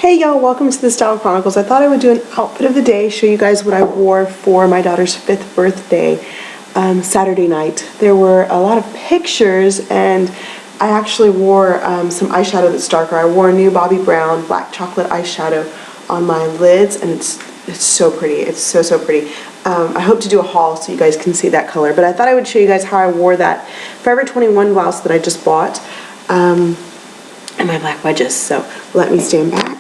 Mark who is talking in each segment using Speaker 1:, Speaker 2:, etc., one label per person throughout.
Speaker 1: Hey y'all, welcome to the Style Chronicles. I thought I would do an outfit of the day, show you guys what I wore for my daughter's 5th birthday Saturday night. There were a lot of pictures and I actually wore some eyeshadow that's darker. I wore a new Bobbi Brown black chocolate eyeshadow on my lids and it's so pretty. It's so pretty. I hope to do a haul so you guys can see that color, but I thought I would show you guys how I wore that Forever 21 blouse that I just bought and my black wedges. So let me stand back.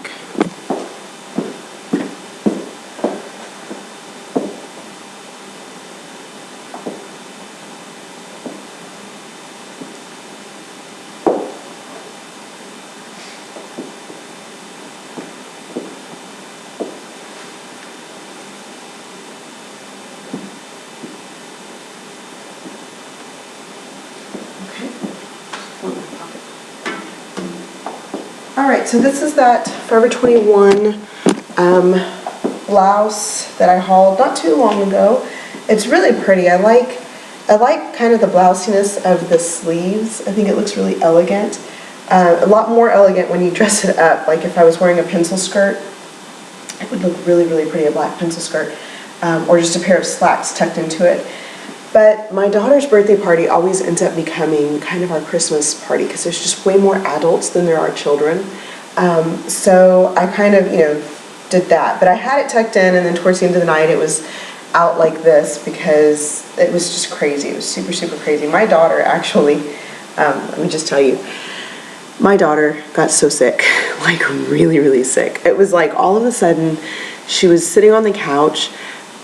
Speaker 1: Alright, so this is that Forever 21 blouse that I hauled not too long ago. It's really pretty. I like kind of the blousiness of the sleeves. I think it looks really elegant. A lot more elegant when you dress it up. Like if I was wearing a pencil skirt, it would look really pretty, a black pencil skirt. Or just a pair of slacks tucked into it. But my daughter's birthday party always ends up becoming kind of our Christmas party because there's just way more adults than there are children. So I kind of, did that. But I had it tucked in, and then towards the end of the night it was out like this because it was just crazy. It was super crazy. My daughter actually, let me just tell you, my daughter got so sick, like really sick. It was like all of a sudden she was sitting on the couch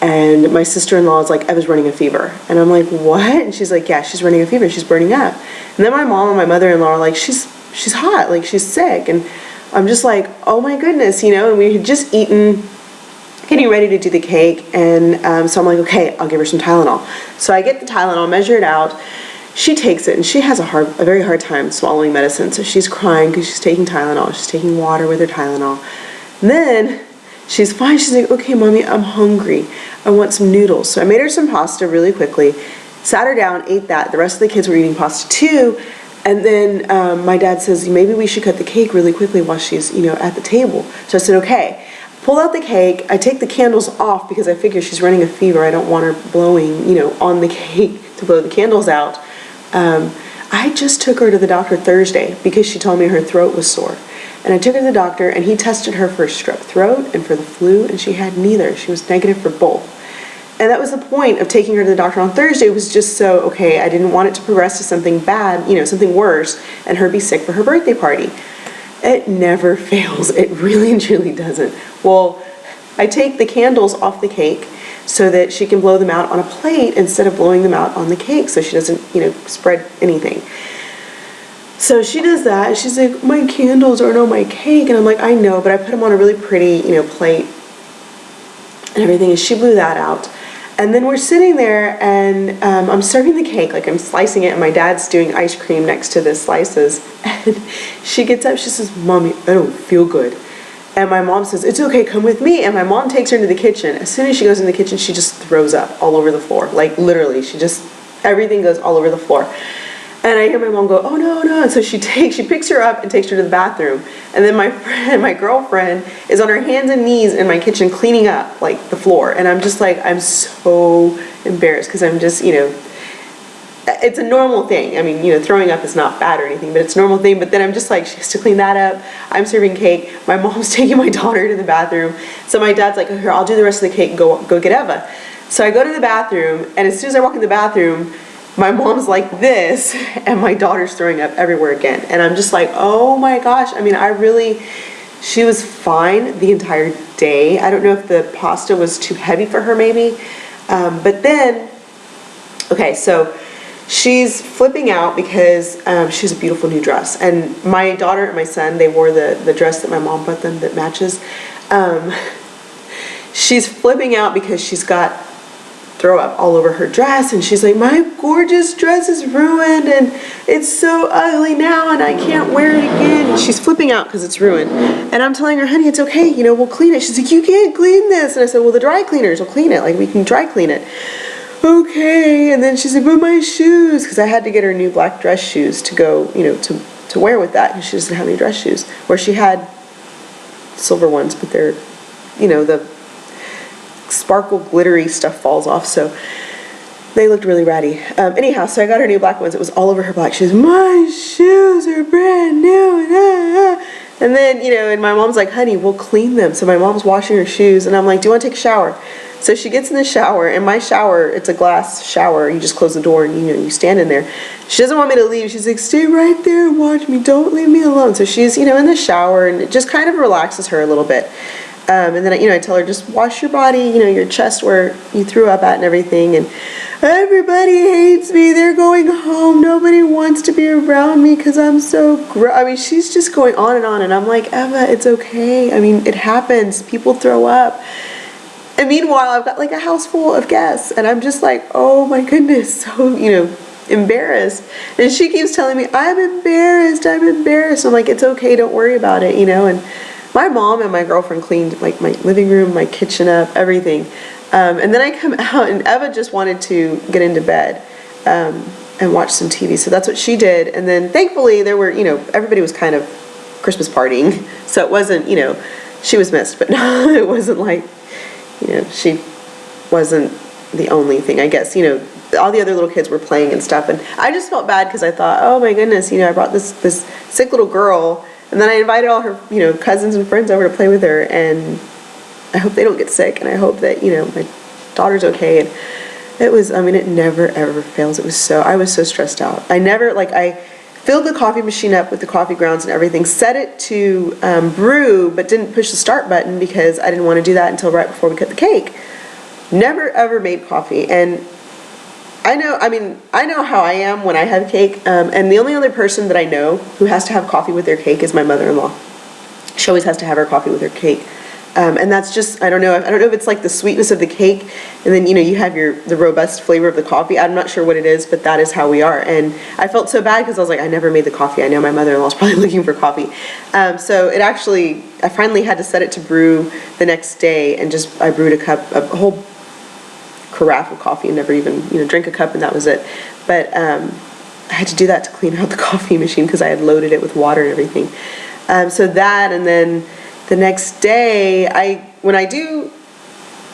Speaker 1: and my sister-in-law is like, I was running a fever. And I'm like, what? And she's like, yeah, she's running a fever. She's burning up. And then my mom and my mother-in-law are like, she's hot, like she's sick. And I'm just like, oh my goodness, and we had just eaten, getting ready to do the cake. And so I'm like, okay, I'll give her some Tylenol. So I get the Tylenol, measure it out. She takes it and she has a very hard time swallowing medicine. So she's crying because she's taking Tylenol. She's taking water with her Tylenol. And then she's fine. She's like, okay, mommy, I'm hungry. I want some noodles. So I made her some pasta really quickly, sat her down, ate that. The rest of the kids were eating pasta too. And then my dad says, maybe we should cut the cake really quickly while she's, at the table. So I said, okay. Pull out the cake. I take the candles off because I figure she's running a fever. I don't want her blowing, on the cake to blow the candles out. I just took her to the doctor Thursday because she told me her throat was sore. And I took her to the doctor and he tested her for strep throat and for the flu and she had neither. She was negative for both. And that was the point of taking her to the doctor on Thursday. It was just so, okay, I didn't want it to progress to something bad, something worse, and her be sick for her birthday party. It never fails. It really and truly doesn't. Well, I take the candles off the cake so that she can blow them out on a plate instead of blowing them out on the cake so she doesn't, spread anything. So she does that, and she's like, my candles aren't on my cake. And I'm like, I know, but I put them on a really pretty, plate and everything, and she blew that out. And then we're sitting there, and I'm serving the cake, like I'm slicing it, and my dad's doing ice cream next to the slices. And she gets up, she says, Mommy, I don't feel good. And my mom says, it's okay, come with me. And my mom takes her into the kitchen. As soon as she goes in the kitchen, she just throws up all over the floor. Like literally, everything goes all over the floor. And I hear my mom go, oh no. And so she picks her up and takes her to the bathroom. And then my girlfriend is on her hands and knees in my kitchen cleaning up like the floor. And I'm just like, I'm so embarrassed because I'm just, it's a normal thing. I mean, throwing up is not bad or anything, but it's a normal thing. But then I'm just like, she has to clean that up. I'm serving cake. My mom's taking my daughter to the bathroom. So my dad's like, here, I'll do the rest of the cake. Go get Eva. So I go to the bathroom, and as soon as I walk in the bathroom, my mom's like this, and my daughter's throwing up everywhere again. And I'm just like, oh my gosh. I mean, she was fine the entire day. I don't know if the pasta was too heavy for her maybe. But then, okay, so she's flipping out because she has a beautiful new dress. And my daughter and my son, they wore the dress that my mom bought them that matches. She's flipping out because she's got throw up all over her dress, and she's like, my gorgeous dress is ruined and it's so ugly now and I can't wear it again. And she's flipping out because it's ruined, and I'm telling her, honey, it's okay, we'll clean it. She's like, you can't clean this. And I said, well, the dry cleaners will clean it, like we can dry clean it. Okay. And then she's like, but my shoes, because I had to get her new black dress shoes to go, to wear with that, because she doesn't have any dress shoes, where she had silver ones, but they're, the sparkle glittery stuff falls off, so they looked really ratty. Anyhow, so I got her new black ones. It was all over her black shoes. My shoes are brand new. And then, and my mom's like, honey, we'll clean them. So my mom's washing her shoes, and I'm like, do you want to take a shower? So she gets in the shower, and my shower, it's a glass shower. You just close the door and, you stand in there. She doesn't want me to leave. She's like, stay right there and watch me. Don't leave me alone. So she's, in the shower, and it just kind of relaxes her a little bit. And then, I tell her, just wash your body, your chest where you threw up at and everything. And everybody hates me. They're going home. Nobody wants to be around me because I'm so she's just going on. And I'm like, Eva, it's okay. It happens. People throw up. And meanwhile, I've got like a house full of guests. And I'm just like, oh my goodness. So, embarrassed. And she keeps telling me, I'm embarrassed. I'm like, it's okay. Don't worry about it, And my mom and my girlfriend cleaned like my living room, my kitchen up, everything. And then I come out, and Eva just wanted to get into bed and watch some TV. So that's what she did. And then thankfully there were, everybody was kind of Christmas partying. So it wasn't, she was missed, but no, it wasn't like, she wasn't the only thing. I guess, all the other little kids were playing and stuff. And I just felt bad because I thought, oh my goodness, I brought this sick little girl. And then I invited all her, cousins and friends over to play with her, and I hope they don't get sick, and I hope that, my daughter's okay. And it was, it never ever fails. I was so stressed out. I filled the coffee machine up with the coffee grounds and everything, set it to brew, but didn't push the start button because I didn't want to do that until right before we cut the cake. Never ever made coffee, and I know how I am when I have cake, and the only other person that I know who has to have coffee with their cake is my mother-in-law. She always has to have her coffee with her cake, and that's just, I don't know if it's like the sweetness of the cake, and then you have the robust flavor of the coffee. I'm not sure what it is, but that is how we are. And I felt so bad because I was like, I never made the coffee. I know my mother-in-law's probably looking for coffee, so I finally had to set it to brew the next day, and I brewed a whole carafe of coffee and never even drink a cup, and that was it. But I had to do that to clean out the coffee machine because I had loaded it with water and everything. So that, and then the next day, when I do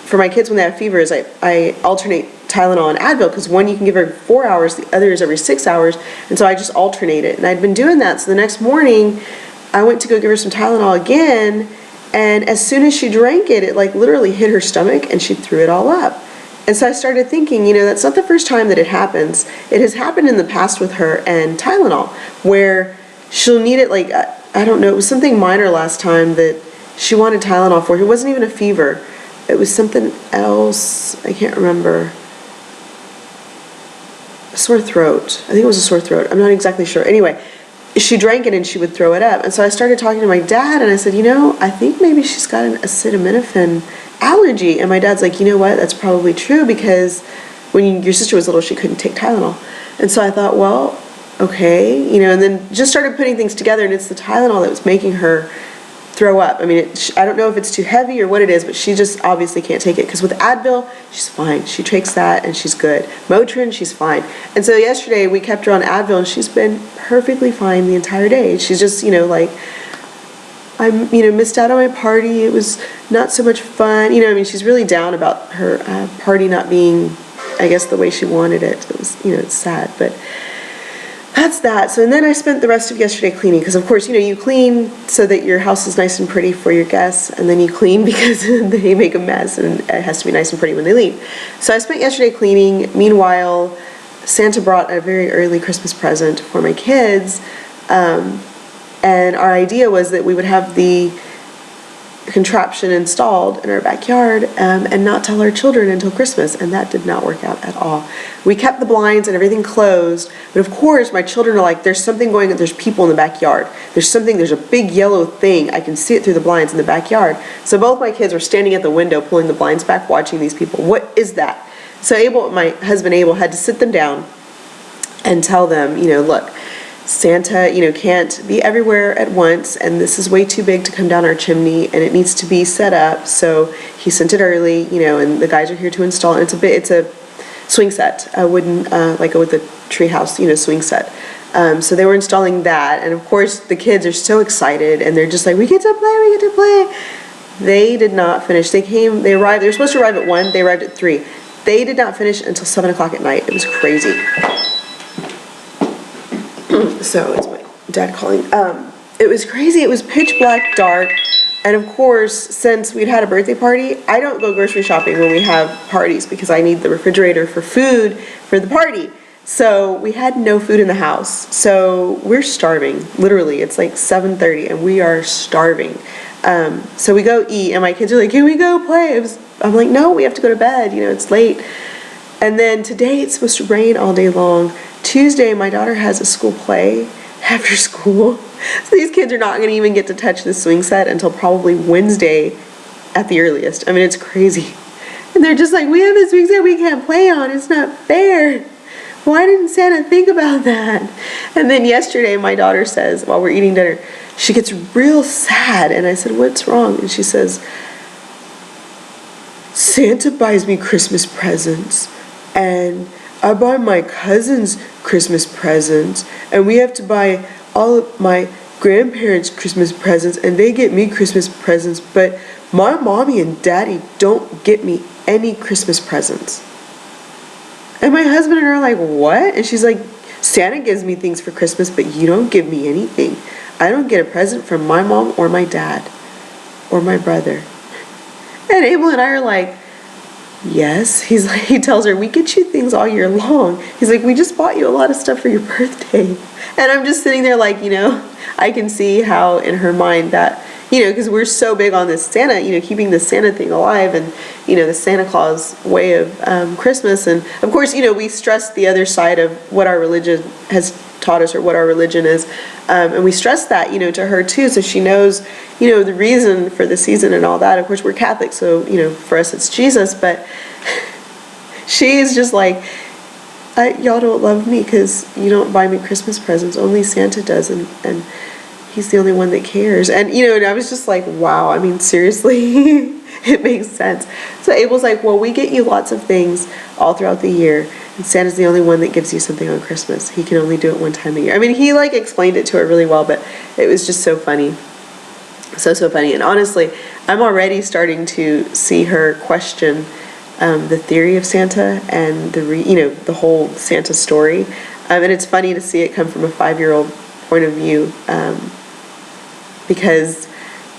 Speaker 1: for my kids when they have fevers, I alternate Tylenol and Advil, because one you can give her 4 hours, the other is every 6 hours, and so I just alternate it. And I'd been doing that, so the next morning I went to go give her some Tylenol again, and as soon as she drank it, it like literally hit her stomach and she threw it all up. And so I started thinking, that's not the first time that it happens. It has happened in the past with her and Tylenol, where she'll need it like, I don't know, it was something minor last time that she wanted Tylenol for. It wasn't even a fever. It was something else. I can't remember. A sore throat. I think it was a sore throat. I'm not exactly sure. Anyway, she drank it and she would throw it up. And so I started talking to my dad, and I said, I think maybe she's got an acetaminophen allergy. And my dad's like, you know what, that's probably true, because when your sister was little, she couldn't take Tylenol. And so I thought, well, okay, and then just started putting things together, and it's the Tylenol that was making her throw up. I don't know if it's too heavy or what it is, but she just obviously can't take it, because with Advil, she's fine. She takes that and she's good. Motrin, she's fine. And so yesterday we kept her on Advil, and she's been perfectly fine the entire day. She's just, I missed out on my party. It was not so much fun. She's really down about her party not being, I guess, the way she wanted it. It was, it's sad, but that's that. So, and then I spent the rest of yesterday cleaning, because of course, you clean so that your house is nice and pretty for your guests, and then you clean because they make a mess, and it has to be nice and pretty when they leave. So I spent yesterday cleaning. Meanwhile, Santa brought a very early Christmas present for my kids. And our idea was that we would have the contraption installed in our backyard and not tell our children until Christmas, and that did not work out at all. We kept the blinds and everything closed, but of course my children are like, there's something going on, there's people in the backyard. There's a big yellow thing, I can see it through the blinds in the backyard. So both my kids were standing at the window pulling the blinds back, watching these people. What is that? So my husband Abel had to sit them down and tell them, look, Santa, can't be everywhere at once, and this is way too big to come down our chimney, and it needs to be set up. So he sent it early, and the guys are here to install it. It's a swing set, a wooden, like with a treehouse, swing set. So they were installing that, and of course the kids are so excited, and they're just like, we get to play, we get to play. They did not finish. They arrived, they were supposed to arrive at 1, they arrived at 3. They did not finish until 7 o'clock at night. It was crazy. So it's my dad calling. It was crazy. It was pitch black, dark. And of course, since we'd had a birthday party, I don't go grocery shopping when we have parties because I need the refrigerator for food for the party. So we had no food in the house. So we're starving. Literally, it's like 7:30 and we are starving. So we go eat and my kids are like, can we go play? I'm like, no, we have to go to bed. You know, it's late. And then today it's supposed to rain all day long. Tuesday, my daughter has a school play after school. So these kids are not going to even get to touch the swing set until probably Wednesday at the earliest. I mean, it's crazy. And they're just like, we have a swing set we can't play on. It's not fair. Why didn't Santa think about that? And then yesterday, my daughter says, while we're eating dinner, she gets real sad. And I said, what's wrong? And she says, Santa buys me Christmas presents. And I buy my cousins Christmas presents. And we have to buy all of my grandparents Christmas presents. And they get me Christmas presents. But my mommy and daddy don't get me any Christmas presents. And my husband and I are like, what? And she's like, Santa gives me things for Christmas, but you don't give me anything. I don't get a present from my mom or my dad or my brother. And Abel and I are like, yes. He's like, he tells her, we get you things all year long. He's like, we just bought you a lot of stuff for your birthday. And I'm just sitting there like, you know, I can see how in her mind that, you know, because we're so big on this Santa, you know, keeping the Santa thing alive and, you know, the Santa Claus way of Christmas. And of course, you know, we stress the other side of what our religion has taught us or what our religion is. And we stress that, you know, to her too. So she knows, you know, the reason for the season and all that. Of course, we're Catholic. So, you know, for us, it's Jesus. But she is just like, y'all don't love me because you don't buy me Christmas presents. Only Santa does. And he's the only one that cares. And, you know, and I was just like, wow, I mean, seriously, it makes sense. So Abel's like, well, we get you lots of things all throughout the year. And Santa's the only one that gives you something on Christmas. He can only do it one time a year. I mean, he like explained it to her really well, but it was just so funny. So funny. And honestly, I'm already starting to see her question the theory of Santa and the whole Santa story. And it's funny to see it come from a 5-year-old point of view. Because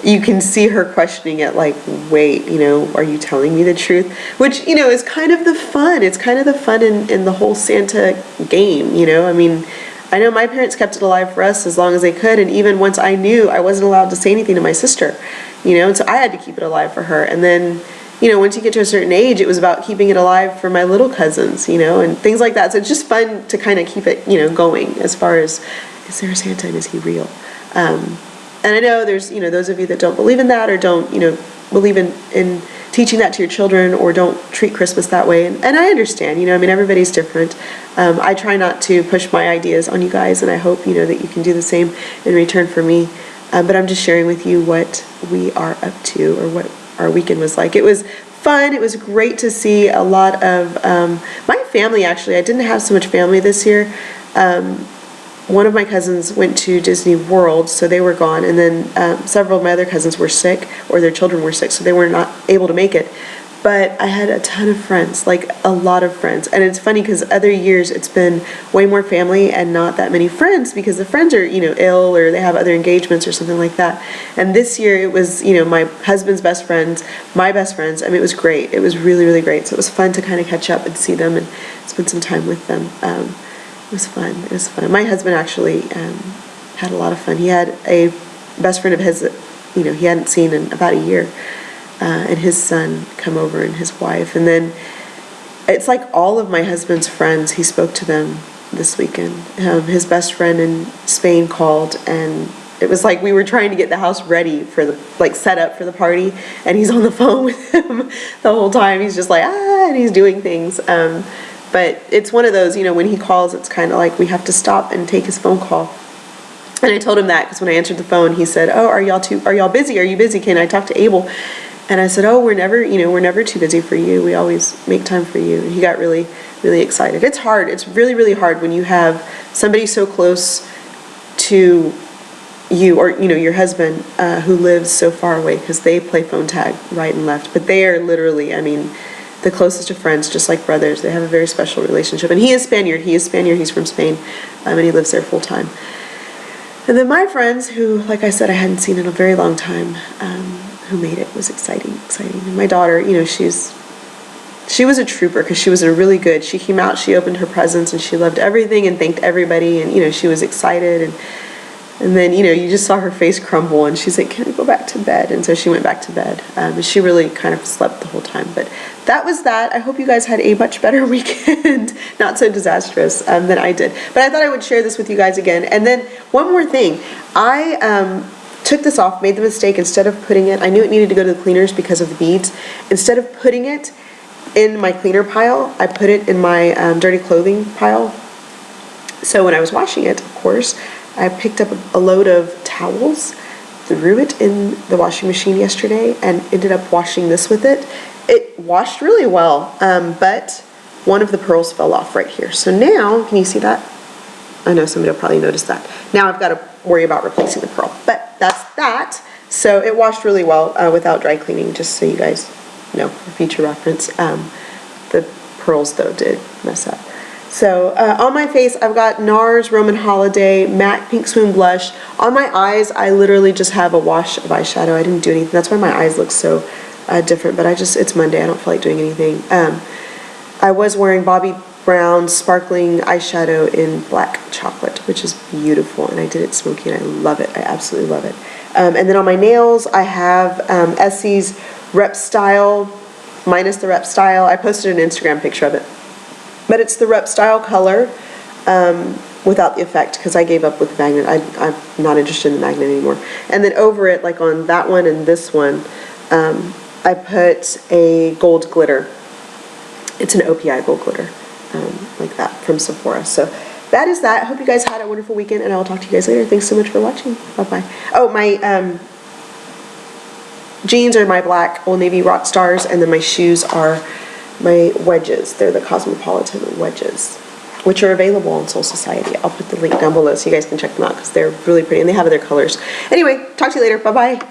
Speaker 1: you can see her questioning it like, wait, you know, are you telling me the truth? Which, you know, is kind of the fun. It's kind of the fun in the whole Santa game, you know? I mean, I know my parents kept it alive for us as long as they could, and even once I knew, I wasn't allowed to say anything to my sister, you know? And so I had to keep it alive for her. And then, you know, once you get to a certain age, it was about keeping it alive for my little cousins, you know, and things like that. So it's just fun to kind of keep it, you know, going as far as, is there a Santa and is he real? And I know there's, you know, those of you that don't believe in that or don't, you know, believe in teaching that to your children or don't treat Christmas that way. And I understand, you know, I mean, everybody's different. I try not to push my ideas on you guys, and I hope, you know, that you can do the same in return for me. But I'm just sharing with you what we are up to or what our weekend was like. It was fun. It was great to see a lot of my family, actually. I didn't have so much family this year. One of my cousins went to Disney World, so they were gone, and then several of my other cousins were sick, or their children were sick, so they were not able to make it. But I had a ton of friends, like a lot of friends. And it's funny because other years it's been way more family and not that many friends because the friends are, you know, ill or they have other engagements or something like that. And this year it was, you know, my husband's best friends, my best friends. I mean, it was great. It was really, really great. So it was fun to kind of catch up and see them and spend some time with them. It was fun. It was fun. My husband actually had a lot of fun. He had a best friend of his that, you know, he hadn't seen in about a year, and his son come over and his wife. And then it's like all of my husband's friends, he spoke to them this weekend. His best friend in Spain called, and it was like we were trying to get the house ready for the, like, set up for the party, and he's on the phone with him the whole time. He's just like, and he's doing things. But it's one of those, you know, when he calls, it's kind of like we have to stop and take his phone call. And I told him that because when I answered the phone, he said, oh, are y'all busy? Are you busy? Can I talk to Abel? And I said, oh, we're never too busy for you. We always make time for you. And he got really, really excited. It's hard. It's really, really hard when you have somebody so close to you, or your husband, who lives so far away, because they play phone tag right and left. But they are literally, the closest of friends, just like brothers. They have a very special relationship. And he is Spaniard. He's from Spain, and he lives there full time. And then my friends, who, like I said, I hadn't seen in a very long time, who made it, was exciting. And my daughter, she was a trooper, because she was she came out, she opened her presents, and she loved everything and thanked everybody, and she was excited, and then you just saw her face crumble, and she's like, can I go back to bed? And so she went back to bed. She really kind of slept the whole time. But that was that. I hope you guys had a much better weekend, not so disastrous than I did. But I thought I would share this with you guys again. And then one more thing, I took this off, made the mistake, instead of putting it, I knew it needed to go to the cleaners because of the beads. Instead of putting it in my cleaner pile, I put it in my dirty clothing pile. So when I was washing it, of course, I picked up a load of towels, threw it in the washing machine yesterday, and ended up washing this with it. It washed really well, but one of the pearls fell off right here. So now, can you see that? I know somebody will probably notice that. Now I've got to worry about replacing the pearl, but that's that. So it washed really well without dry cleaning, just so you guys know for future reference. The pearls, though, did mess up. So on my face, I've got NARS Roman Holiday Matte Pink Swoon Blush. On my eyes, I literally just have a wash of eyeshadow. I didn't do anything. That's why my eyes look so different, but it's Monday. I don't feel like doing anything. I was wearing Bobbi Brown sparkling eyeshadow in black chocolate, which is beautiful, and I did it smoky, and I love it. I absolutely love it. And then on my nails, I have Essie's Rep Style, minus the Rep Style. I posted an Instagram picture of it. But it's the Rep Style color without the effect, because I gave up with the magnet. I'm not interested in the magnet anymore. And then over it, like on that one and this one, I put a gold glitter. It's an OPI gold glitter, like that, from Sephora. So that is that. I hope you guys had a wonderful weekend, and I will talk to you guys later. Thanks so much for watching. Bye-bye. Oh, my jeans are my black Old Navy Rock Stars, and then my shoes are my wedges. They're the Cosmopolitan wedges, which are available on Soul Society. I'll put the link down below so you guys can check them out, because they're really pretty, and they have other colors. Anyway, talk to you later. Bye-bye.